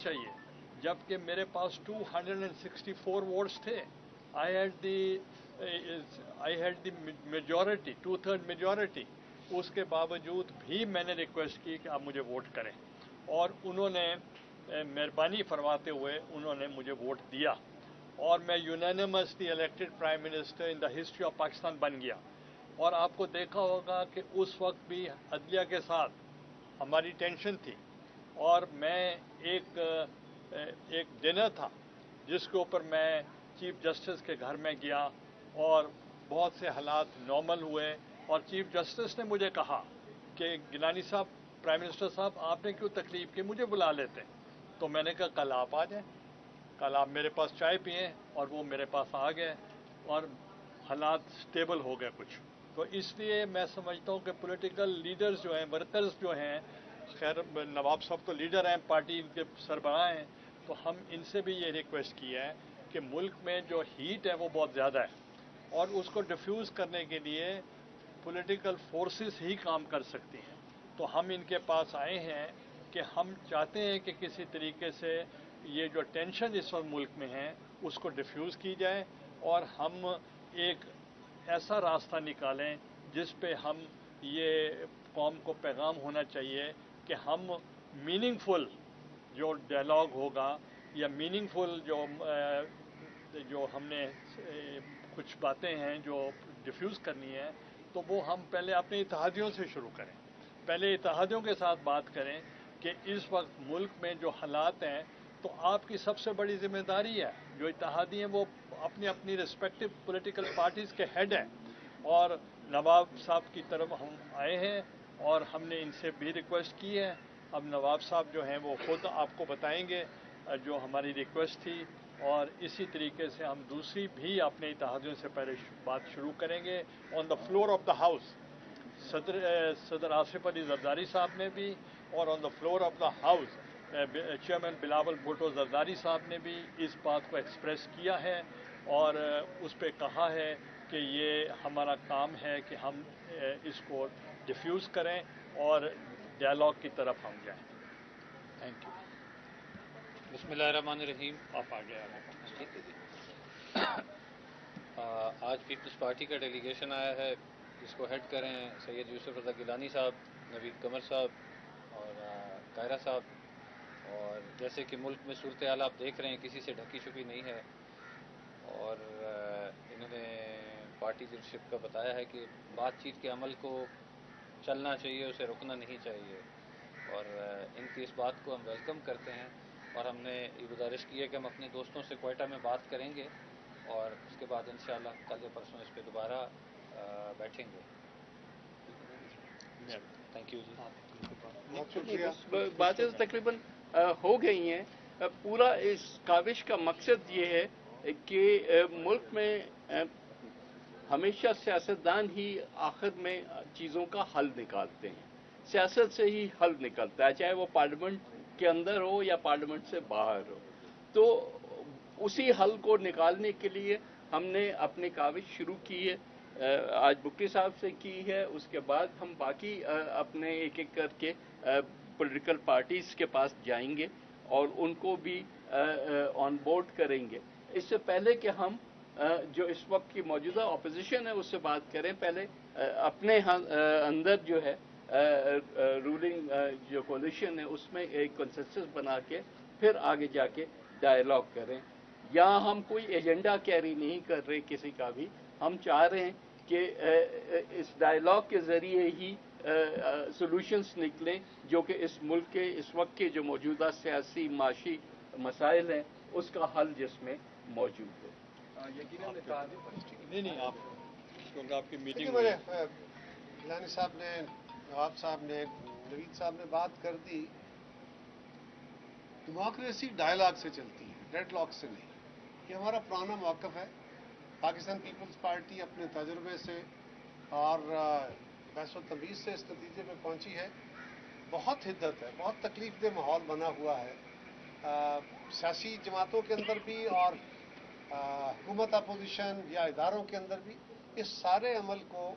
चाहिए, जबकि मेरे पास 264 वोट्स थे। I had the majority, 2/3 majority. उसके बावजूद भी मैंने रिक्वेस्ट की कि आप मुझे वोट करें, और उन्होंने मेहरबानी फरमाते हुए उन्होंने मुझे वोट दिया, और मैं unanimously elected prime minister in the history of Pakistan बन गया। और आपको देखा होगा कि उस वक्त भी अदलिया के साथ हमारी टेंशन थी, और मैं एक डिनर था जिसके ऊपर मैं चीफ जस्टिस के घर में गया, और बहुत से हालात नॉर्मल हुए, और चीफ जस्टिस ने मुझे कहा कि गिलानी साहब, प्राइम मिनिस्टर साहब, आपने क्यों तकलीफ की, मुझे बुला लेते। तो मैंने कहा कल आप आ जाएं, कल आप मेरे पास चाय पिए, और वो मेरे पास आ गए, और हालात स्टेबल हो गए कुछ। तो इसलिए मैं समझता हूँ कि पॉलिटिकल लीडर्स जो हैं, वर्कर्स जो हैं, खैर नवाब साहब तो लीडर हैं, पार्टी के सरबराह हैं, तो हम इनसे भी ये रिक्वेस्ट की है कि मुल्क में जो हीट है वो बहुत ज़्यादा है, और उसको डिफ्यूज़ करने के लिए पॉलिटिकल फोर्सेस ही काम कर सकती हैं। तो हम इनके पास आए हैं कि हम चाहते हैं कि किसी तरीके से ये जो टेंशन इस वक्त मुल्क में है उसको डिफ्यूज़ की जाए, और हम एक ऐसा रास्ता निकालें जिस पे हम ये कौम को पैगाम होना चाहिए कि हम मीनिंगफुल जो डायलॉग होगा, या मीनिंगफुल जो हमने कुछ बातें हैं जो डिफ्यूज़ करनी है, तो वो हम पहले अपने इत्तेहादियों से शुरू करें। पहले इत्तेहादियों के साथ बात करें कि इस वक्त मुल्क में जो हालात हैं, तो आपकी सबसे बड़ी जिम्मेदारी है, जो इत्तेहादी हैं वो अपनी अपनी रिस्पेक्टिव पॉलिटिकल पार्टीज़ के हेड हैं, और नवाब साहब की तरफ हम आए हैं, और हमने इनसे भी रिक्वेस्ट की है। अब नवाब साहब जो हैं वो खुद आपको बताएंगे जो हमारी रिक्वेस्ट थी, और इसी तरीके से हम दूसरी भी अपने इत्तेहादियों से पहले बात शुरू करेंगे on the floor of the house. सदर आसिफ अली जरदारी साहब ने भी, और on the floor of the house chairman Bilawal Bhutto Zardari साहब ने भी इस बात को एक्सप्रेस किया है, और उस पर कहा है कि ये हमारा काम है कि हम इसको डिफ्यूज़ करें और डायलॉग की तरफ हम जाएं। Thank you. बिस्मिल्लाहिर्रहमानिर्रहीम। आप आगे आ रहे हैं। आज पीपल्स पार्टी का डेलीगेशन आया है, जिसको हेड करें सैयद यूसुफ रज़ा गिलानी साहब, नवीद कमर साहब और कायरा साहब। और जैसे कि मुल्क में सूरत हाल आप देख रहे हैं, किसी से ढकी छुपी नहीं है, और इन्होंने पार्टी लीडरशिप का बताया है कि बातचीत के अमल को चलना चाहिए, उसे रुकना नहीं चाहिए, और इनकी इस बात को हम वेलकम करते हैं। और हमने ये गुजारिश की है कि हम अपने दोस्तों से क्वेटा में बात करेंगे, और उसके बाद इंशाअल्लाह कल या परसों इस पर दोबारा बैठेंगे। थैंक यू जी। बातें तकरीबन हो गई हैं। पूरा इस काविश का मकसद ये है कि मुल्क में हमेशा सियासतदान ही आखिर में चीज़ों का हल निकालते हैं, सियासत से ही हल निकलता है, चाहे वो पार्लियामेंट के अंदर हो या पार्लियामेंट से बाहर हो। तो उसी हल को निकालने के लिए हमने अपनी काविश शुरू की है, आज बुक्की साहब से की है, उसके बाद हम बाकी अपने एक एक करके पॉलिटिकल पार्टीज़ के पास जाएंगे और उनको भी ऑन बोर्ड करेंगे। इससे पहले कि हम जो इस वक्त की मौजूदा अपोजिशन है उससे बात करें, पहले अपने अंदर जो है रूलिंग जो कोलिशन है उसमें एक कंसेंसस बना के फिर आगे जाके डायलॉग करें। यहाँ हम कोई एजेंडा कैरी नहीं कर रहे किसी का भी, हम चाह रहे हैं कि इस डायलॉग के ज़रिए ही सॉल्यूशंस निकलें जो कि इस मुल्क के इस वक्त के जो मौजूदा सियासी माशी मसाइल हैं उसका हल जिसमें मौजूद है। नहीं आप क्योंकि आपकी मीटिंग गिलानी साहब ने, नवाब साहब ने, नवीद साहब ने बात कर दी। डेमोक्रेसी डायलॉग से चलती है, डेडलॉक से नहीं। ये हमारा पुराना मौक़िफ़ है। पाकिस्तान पीपल्स पार्टी अपने तजुर्बे से और बहस व तमीज़ से इस नतीजे में पहुंची है। बहुत हिद्दत है, बहुत तकलीफ दह माहौल बना हुआ है सियासी जमातों के अंदर भी और हुकूमत अपोजिशन या इदारों के अंदर भी। इस सारे अमल को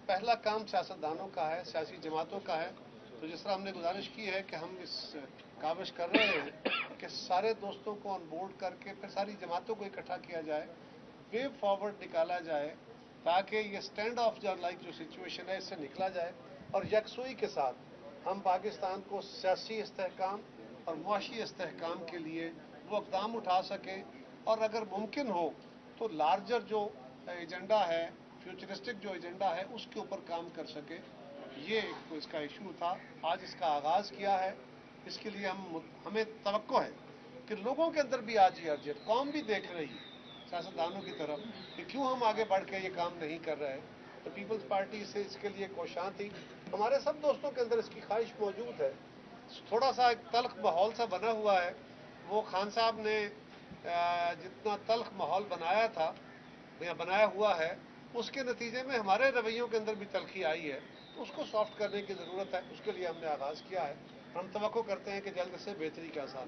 पहला काम सियासतदानों का है, सियासी जमातों का है। तो जिस तरह हमने गुजारिश की है कि हम इस काविश कर रहे हैं कि सारे दोस्तों को ऑन बोर्ड करके फिर सारी जमातों को इकट्ठा किया जाए, वे फॉरवर्ड निकाला जाए ताकि ये स्टैंड ऑफ जो लाइक जो सिचुएशन है इससे निकला जाए और यकसुई के साथ हम पाकिस्तान को सियासी इस्तेहकाम और मुआशी इस्तेहकाम के लिए वो इक़दाम उठा सकें और अगर मुमकिन हो तो लार्जर जो एजेंडा है, फ्यूचरिस्टिक जो एजेंडा है, उसके ऊपर काम कर सके। ये इसका इशू था। आज इसका आगाज़ किया है, इसके लिए हमें तवक्को है कि लोगों के अंदर भी आज ये अर्जेंट, कौम भी देख रही है सियासतदानों की तरफ कि क्यों हम आगे बढ़ के ये काम नहीं कर रहे। तो पीपल्स पार्टी से इसके लिए कोशां थी, हमारे सब दोस्तों के अंदर इसकी ख्वाहिश मौजूद है। थोड़ा सा एक तल्ख माहौल सा बना हुआ है, वो खान साहब ने जितना तल्ख माहौल बनाया था या बनाया हुआ है, उसके नतीजे में हमारे रवैयों के अंदर भी तलखी आई है, तो उसको सॉफ्ट करने की ज़रूरत है। उसके लिए हमने आगाज़ किया है, हम तवक्को करते हैं कि जल्द से बेहतरी का साथ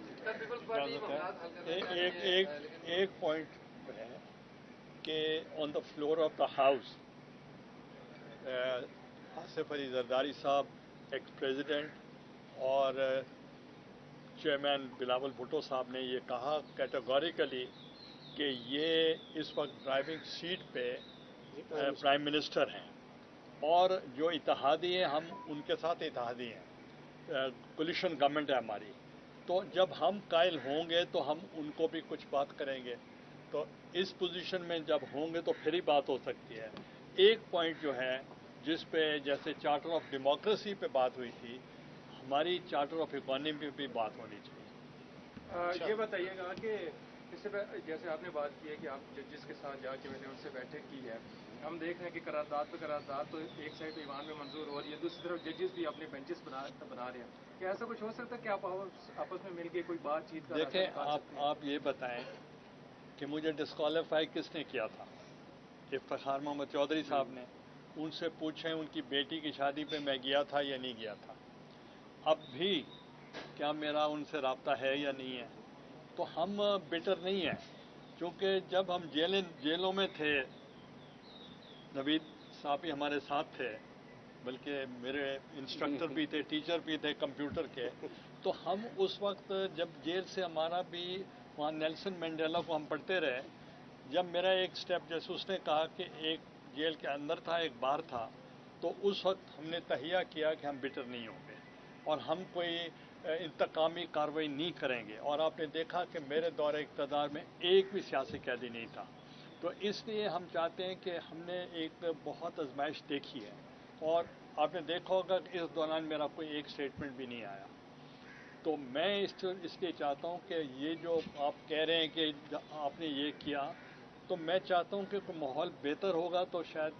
एक पॉइंट है कि on the floor of the house Asif Ali Zardari साहब, एक्स प्रेसिडेंट, और चेयरमैन बिलावल भुट्टो साहब ने ये कहा कैटेगोरिकली कि ये इस वक्त ड्राइविंग सीट पे प्राइम मिनिस्टर हैं और जो इत्तेहादी हैं हम उनके साथ इत्तेहादी हैं, कोलिशन गवर्नमेंट है हमारी। तो जब हम कायल होंगे तो हम उनको भी कुछ बात करेंगे, तो इस पोजीशन में जब होंगे तो फिर ही बात हो सकती है। एक पॉइंट जो है जिस पे जैसे चार्टर ऑफ डेमोक्रेसी पे बात हुई थी, हमारी चार्टर ऑफ इकोनॉमी पे भी बात होनी चाहिए। ये बताइएगा कि इससे जैसे आपने बात की है कि आप जजेस के साथ जाके मैंने उनसे बैठक की है, हम देख रहे हैं कि करारदाद पे करारदाद तो एक साइड ईमान में मंजूर हो रही है, दूसरी तरफ जजेस भी अपने बेंचेस बना रहे हैं। क्या ऐसा कुछ हो सकता है कि आप आपस में मिलकर कोई बातचीत का देखें, आप ये बताएं कि मुझे डिस्क्वालीफाई किसने किया था? इफ्तिखार मोहम्मद चौधरी साहब ने। उनसे पूछें उनकी बेटी की शादी पे मैं गया था या नहीं गया था। अब भी क्या मेरा उनसे राब्ता है या नहीं है? तो हम बेटर नहीं हैं, क्योंकि जब हम जेलों में थे, नवीद साहब भी हमारे साथ थे, बल्कि मेरे इंस्ट्रक्टर भी थे, टीचर भी थे कंप्यूटर के। तो हम उस वक्त जब जेल से हमारा भी वहाँ नेल्सन मंडेला को हम पढ़ते रहे। जब मेरा एक स्टेप, जैसे उसने कहा कि एक जेल के अंदर था एक बाहर था, तो उस वक्त हमने तहिया किया कि हम बिटर नहीं होंगे और हम कोई इंतकामी कार्रवाई नहीं करेंगे। और आपने देखा कि मेरे दौरे इक़्तिदार में एक भी सियासी कैदी नहीं था। तो इसलिए हम चाहते हैं कि हमने एक बहुत आजमाइश देखी है और आपने देखा होगा कि इस दौरान मेरा कोई एक स्टेटमेंट भी नहीं आया। तो मैं इसलिए चाहता हूं कि ये जो आप कह रहे हैं कि आपने ये किया, तो मैं चाहता हूं कि कोई माहौल बेहतर होगा तो शायद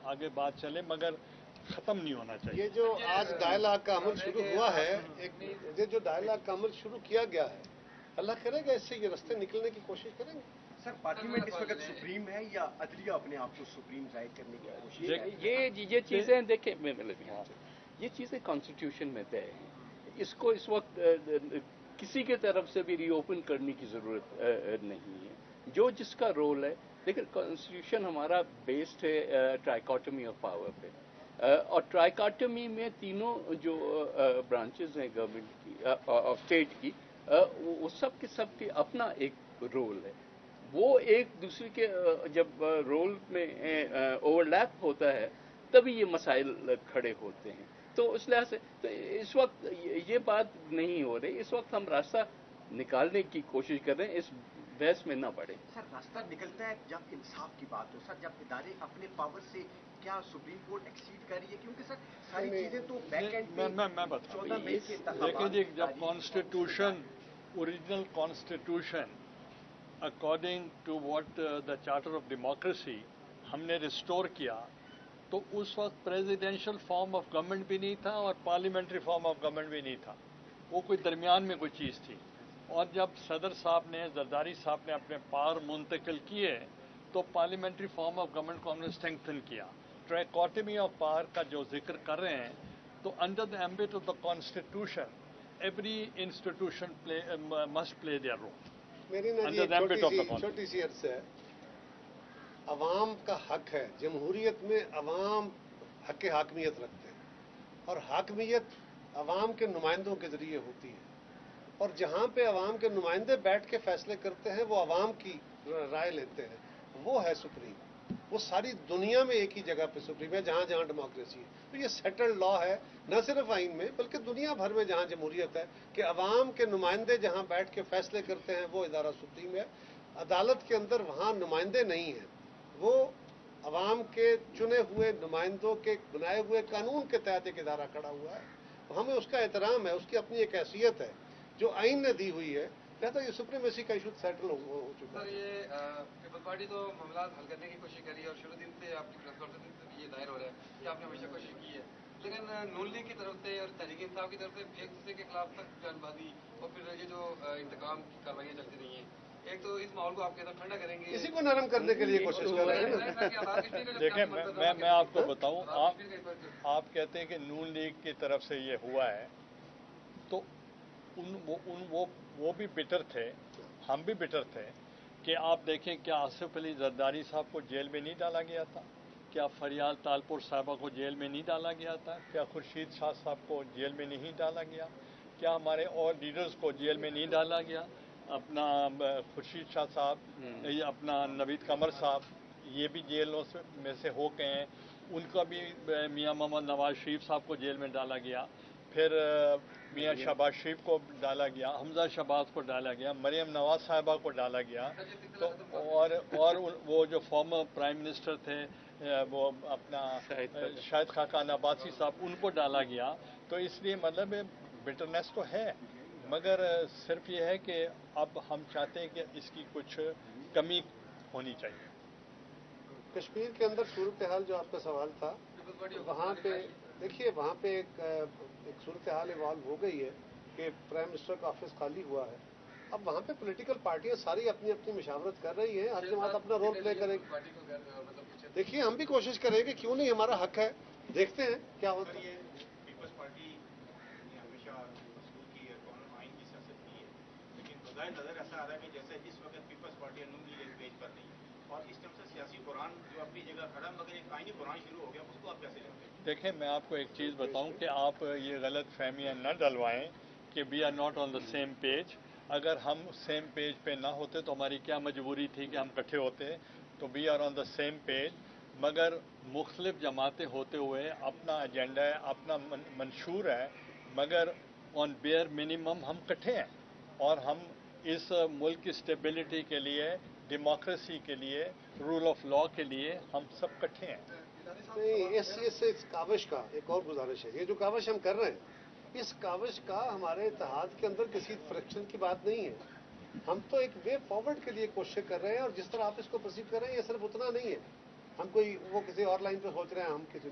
आगे बात चले, मगर ख़त्म नहीं होना चाहिए। ये जो आज डायलॉग का अमल शुरू हुआ है, ये जो डायलॉग का अमल शुरू किया गया है, अल्लाह करेगा इससे ये रास्ते निकलने की कोशिश करेंगे। सर, पार्लियामेंट इस वक्त सुप्रीम है या अदलिया अपने आप को सुप्रीम जाहिर करने की कोशिश है? ये चीज़ें देखें, ये चीज़ें कॉन्स्टिट्यूशन में तय हैं। इसको इस वक्त किसी के तरफ से भी रीओपन करने की ज़रूरत नहीं है। जो जिसका रोल है, देखिए कॉन्स्टिट्यूशन हमारा बेस्ड है ट्राइकोटमी ऑफ पावर पे, और ट्राइकोटमी में तीनों जो ब्रांचेस हैं गवर्नमेंट की और स्टेट की, वो सब के अपना एक रोल है। वो एक दूसरे के जब रोल में ओवरलैप होता है तभी ये मसाइल खड़े होते हैं। तो उस लिहाज से तो इस वक्त ये बात नहीं हो रही। इस वक्त हम रास्ता निकालने की कोशिश कर रहे हैं, इस बहस में ना पड़े। सर, रास्ता निकलता है जब इंसाफ की बात हो। सर, जब इदारे अपने पावर से, क्या सुप्रीम कोर्ट एक्सीड कर रही है? क्योंकि सर सारी चीजें तो बैक एंड पे मैं बता 14 मई के देखिए जी, जब constitution, original constitution according to what the charter of democracy हमने रिस्टोर किया, तो उस वक्त प्रेसिडेंशियल फॉर्म ऑफ गवर्नमेंट भी नहीं था और पार्लियामेंट्री फॉर्म ऑफ गवर्नमेंट भी नहीं था। वो कोई दरमियान में कोई चीज़ थी। और जब सदर साहब ने, जरदारी साहब ने अपने पावर मुंतकिल किए, तो पार्लियामेंट्री फॉर्म ऑफ गवर्नमेंट को हमने स्ट्रेंथन किया। ट्राइकोटमी ऑफ पावर का जो जिक्र कर रहे हैं, तो under the ambit of the constitution every institution must play their role. मेरी ना जी छोटी सी अर्ज है, अवाम का हक है, जमहूरियत में अवाम हक हाकमियत रखते हैं और हाकमियत अवाम के नुमाइंदों के जरिए होती है। اور جہاں پہ عوام کے نمائندے بیٹھ کے فیصلے کرتے ہیں، وہ عوام کی رائے لیتے ہیں، وہ ہے سپریم. وہ ساری دنیا میں ایک ہی جگہ پہ سپریم ہے جہاں جہاں ڈیموکریسی ہے. تو یہ سیٹلڈ لا ہے نہ صرف آئین میں بلکہ دنیا بھر میں جہاں جمہوریت ہے کہ عوام کے نمائندے جہاں بیٹھ کے فیصلے کرتے ہیں وہ ادارہ سپریم ہے. عدالت کے اندر وہاں نمائندے نہیں ہیں، وہ عوام کے چنے ہوئے نمائندوں کے بنائے ہوئے قانون کے تحت ایک ادارہ کھڑا ہوا ہے. ہمیں اس کا احترام ہے، اس کی اپنی ایک حیثیت ہے جو آئین نے دی ہوئی ہے. لہٰذا یہ سپریمیسی کا ایشو سیٹل ہو چکا سر، ہے. یہ پیپلز پارٹی تو معاملات حل کرنے کی کوشش کری ہے اور شروع دن سے آپ کی پریس کانفرنس سے یہ ظاہر ہو رہا ہے کہ آپ نے ہمیشہ کوشش کی ہے، لیکن نون لیگ کی طرف سے اور تحریک انصاف کی طرف سے ایک دوسرے کے خلاف سخت بیان بازی اور پھر یہ جو انتقام کی کاروائیاں چلتی رہی ہیں، ایک تو اس ماحول کو آپ کے اندر ٹھنڈا کریں گے، اسی کو نرم کرنے کے لیے کوشش کر رہے ہیں نا. دیکھیں میں آپ کو بتاؤں، آپ کہتے ہیں کہ نون لیگ کی طرف سے یہ ہوا ہے، تو وہ بھی بٹر تھے، ہم بھی بٹر تھے کہ آپ دیکھیں کیا آصف علی زرداری صاحب کو جیل میں نہیں ڈالا گیا تھا؟ کیا فریال تالپور صاحبہ کو جیل میں نہیں ڈالا گیا تھا؟ کیا خورشید شاہ صاحب کو جیل میں نہیں ڈالا گیا؟ کیا ہمارے اور لیڈرز کو جیل میں نہیں ڈالا گیا؟ اپنا خورشید شاہ صاحب، اپنا نوید قمر صاحب، یہ بھی جیلوں میں سے ہو گئے ہیں. ان کا بھی میاں محمد نواز شریف صاحب کو جیل میں ڈالا گیا، پھر میاں شہباز شریف کو ڈالا گیا، حمزہ شہباز کو ڈالا گیا، مریم نواز صاحبہ کو ڈالا گیا. تو اور وہ جو فارمر پرائم منسٹر تھے وہ اپنا شاہد خاقان عباسی صاحب، ان کو ڈالا گیا. تو اس لیے مطلب بٹرنیس تو ہے، مگر صرف یہ ہے کہ اب ہم چاہتے ہیں کہ اس کی کچھ کمی ہونی چاہیے. کشمیر کے اندر صورتحال جو آپ کا سوال تھا، وہاں پہ دیکھیے وہاں پہ ایک صورتحال ایوالو ہو گئی ہے کہ پرائم منسٹر کا آفس خالی ہوا ہے. اب وہاں پہ پولیٹیکل پارٹیاں ساری اپنی اپنی مشاورت کر رہی ہیں، ہر جماعت اپنا رول پلے کرے گی. دیکھیے ہم بھی کوشش کریں گے، کیوں نہیں، ہمارا حق ہے، دیکھتے ہیں کیا ہوتا ہے. پیپلز پارٹی نے ہمیشہ اصول کی ہے، قانون آئین کی سیاست کی ہے، لیکن بظاہر نظر ایسا آ رہا ہے کہ جیسے اس وقت پیپلز پارٹی نون لیگ ایک پیج پر نہیں ہے، اور اس ٹائم سے سیاسی قرآن جو اپنی جگہ کھڑا مگر ایک آئینی قرآن شروع ہو گیا، اس کو آپ کیسے لیتے ہیں؟ دیکھیں میں آپ کو ایک چیز بتاؤں کہ آپ یہ غلط فہمیاں نہ ڈلوائیں کہ we are not on the same page. اگر ہم سیم پیج پہ نہ ہوتے تو ہماری کیا مجبوری تھی کہ ہم اکٹھے ہوتے؟ تو we are on the same page, مگر مختلف جماعتیں ہوتے ہوئے اپنا ایجنڈا ہے، اپنا منشور ہے، مگر آن بیئر منیمم ہم اکٹھے ہیں، اور ہم اس ملک کی اسٹیبلٹی کے لیے، ڈیموکریسی کے لیے، رول آف لا کے لیے ہم سب اکٹھے ہیں. نہیں، اس کاوش کا ایک اور گزارش ہے. یہ جو کاوش ہم کر رہے ہیں، اس کاوش کا ہمارے اتحاد کے اندر کسی فرکشن کی بات نہیں ہے. ہم تو ایک وے فارورڈ کے لیے کوشش کر رہے ہیں، اور جس طرح آپ اس کو پرسیو کر رہے ہیں یہ صرف اتنا نہیں ہے. ہم کوئی وہ کسی اور لائن پہ سوچ رہے ہیں، ہم کسی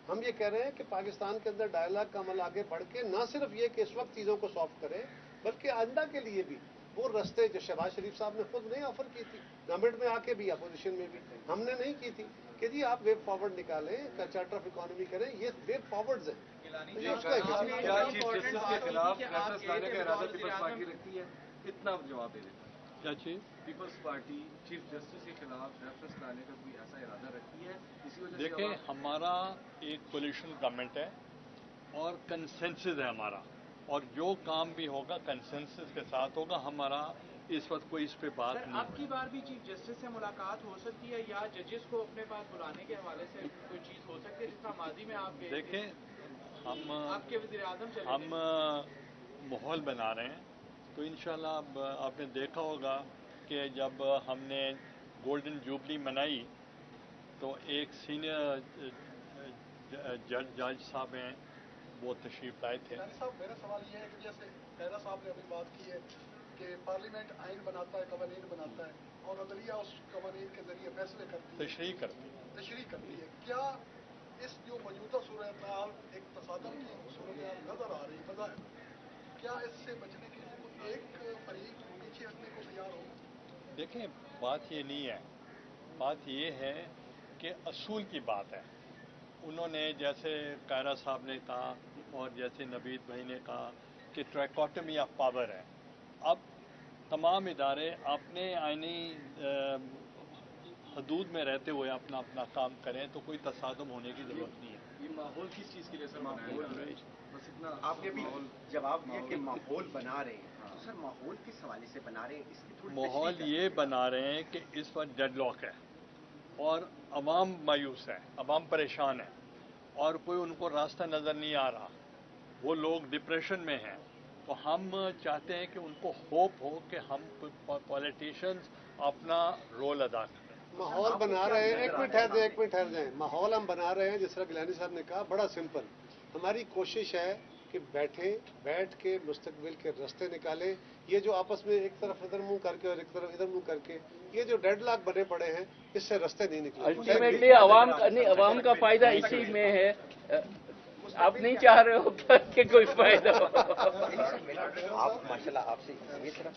ہم یہ کہہ رہے ہیں کہ پاکستان کے اندر ڈائلاگ کا عمل آگے بڑھ کے نہ صرف یہ کہ اس وقت چیزوں کو سالو کرے، بلکہ آئندہ کے لیے بھی وہ رستے جو شہباز شریف صاحب نے خود نہیں آفر کی تھی، گورنمنٹ میں آ کے بھی، اپوزیشن میں بھی ہم نے نہیں کی تھی، کہ جی آپ ویب فارورڈ نکالیں، چارٹر آف اکانومی کریں. یہ ویب فارورڈز ہیں. کتنا جواب دے دیتا ہے کیا چیز؟ پیپلز پارٹی چیف جسٹس کے خلاف ریفرنس لانے کا کوئی ایسا ارادہ رکھتی ہے؟ اسی وجہ سے دیکھیں ہمارا ایک کولیشن گورنمنٹ ہے اور کنسنسس ہے ہمارا، اور جو کام بھی ہوگا کنسنسس کے ساتھ ہوگا. ہمارا اس وقت کوئی اس پہ بات نہیں. آپ کی بار بھی چیف جسٹس سے ملاقات ہو سکتی ہے یا ججز کو اپنے پاس بلانے کے حوالے سے کوئی چیز ہو سکتی ہے جس طرح ماضی میں آپ گئے تھے؟ دیکھیں آپ کے وزیر اعظم چلے ہم ماحول بنا رہے ہیں، تو انشاءاللہ اب آپ نے دیکھا ہوگا کہ جب ہم نے گولڈن جوبلی منائی تو ایک سینئر جج صاحب ہیں، وہ تشریف لائے تھے. صاحب میرا سوال یہ ہے کہ جیسے قیرا صاحب نے ابھی بات کی ہے کہ پارلیمنٹ آئین بناتا ہے، قوانین بناتا ہے، اور عدلیہ اس قوانین کے ذریعے فیصلے کرتی ہے، تشریح کرتی ہے. کیا اس جو موجودہ صورتحال ایک تصادم کی صورتحال نظر آ رہی بظاہر، کیا اس سے بچنے کے لیے کوئی ایک فریق پیچھے ہٹنے کو تیار ہوگا؟ دیکھیں بات یہ نہیں ہے، بات یہ ہے کہ اصول کی بات ہے. انہوں نے جیسے قائرہ صاحب نے کہا اور جیسے نوید بھائی نے کہا کہ ٹرائکوٹمی آف پاور ہے. اب تمام ادارے اپنے آئینی حدود میں رہتے ہوئے اپنا اپنا کام کریں تو کوئی تصادم ہونے کی ضرورت نہیں ہے. یہ ماحول کس چیز کے لیے سر بنایا جا رہا ہے؟ بس اتنا آپ نے بھی جواب دیا کہ ماحول بنا رہے ہیں، تو سر ماحول کس حوالے سے بنا رہے ہیں؟ اس کی تھوڑی ماحول یہ بنا رہے ہیں کہ اس وقت ڈیڈ لاک ہے اور عوام مایوس ہے، عوام پریشان ہے اور کوئی ان کو راستہ نظر نہیں آ رہا، وہ لوگ ڈپریشن میں ہیں، تو ہم چاہتے ہیں کہ ان کو ہوپ ہو کہ ہم پولیٹیشینز اپنا رول ادا کریں۔ ماحول بنا رہے ہیں، ایک منٹ ٹھہر جائیں، ماحول ہم بنا رہے ہیں جس طرح گیلانی صاحب نے کہا، بڑا سمپل، ہماری کوشش ہے کہ بیٹھ کے مستقبل کے راستے نکالیں۔ یہ جو آپس میں ایک طرف ادھر منہ کر کے اور ایک طرف ادھر منہ کر کے یہ جو ڈیڈ لاک بنے پڑے ہیں، اس سے راستے نہیں نکلے۔ الٹیمیٹلی عوام کا فائدہ اسی میں ہے، آپ نہیں چاہ رہے ہو کہ کوئی فائدہ ہو۔ آپ ماشاءاللہ آپ سے یہ طرح